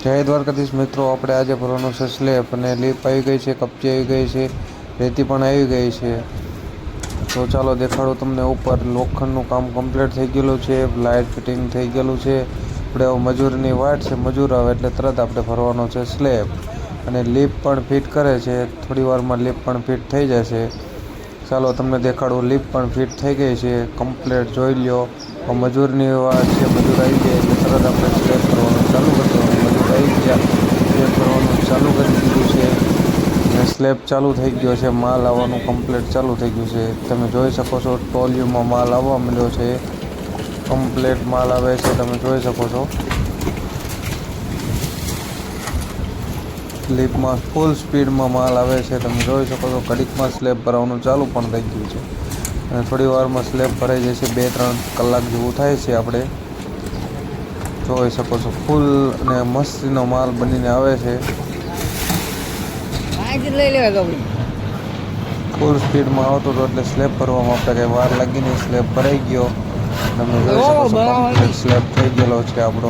જય દ્વારકાધીશ મિત્રો, આપણે આજે ભરવાનો છે સ્લેબ અને લીપ આવી ગઈ છે, કપચી આવી ગઈ છે, રેતી પણ આવી ગઈ છે. તો ચાલો દેખાડો તમને. ઉપર લોખંડનું કામ કમ્પ્લીટ થઈ ગયેલું છે, લાઇટ ફિટિંગ થઈ ગયેલું છે. આપણે મજૂરની વાટ છે, મજૂર આવે એટલે તરત આપણે ભરવાનો છે સ્લેબ. અને લીપ પણ ફિટ કરે છે, થોડી વારમાં લીપ પણ ફિટ થઈ જશે. ચાલો તમને દેખાડું. લીપ પણ ફિટ થઈ ગઈ છે કમ્પ્લીટ, જોઈ લ્યો. મજૂરની વાત છે, મજૂર આવી જાય એટલે તરત આપણે સ્લેબ ભરવાનું ચાલુ કરી દેવાનું. મજૂર આવી ગયા, સ્લેબ ભરવાનું ચાલુ કરી દીધું છે અને સ્લેબ ચાલુ થઈ ગયો છે. માલ આવવાનું કમ્પ્લીટ ચાલુ થઈ ગયું છે. તમે જોઈ શકો છો ટ્રોલીમાં માલ આવવા માંડ્યો છે. કમ્પ્લીટ માલ આવે છે, તમે જોઈ શકો છો. લીપમાં ફૂલ સ્પીડમાં માલ આવે છે, તમે જોઈ શકો છો. ઘડીકમાં સ્લેબ ભરવાનું ચાલુ પણ થઈ ગયું છે અને થોડી વારમાં સ્લેબ ભરાઈ જશે. 2-3 કલાક જેવું થાય છે. આપણે જોઈ શકો છો ફૂલ અને મસ્તીનો માલ બનીને આવે છે. ફૂલ સ્પીડમાં આવતો હતો એટલે સ્લેબ ભરવામાં આપણે કંઈ વાર લાગી નહીં. સ્લેબ ભરાઈ ગયો, તમે જોઈ શકો છો. કમ્પ્લીટ સ્લેબ થઈ ગયેલો છે આપણો.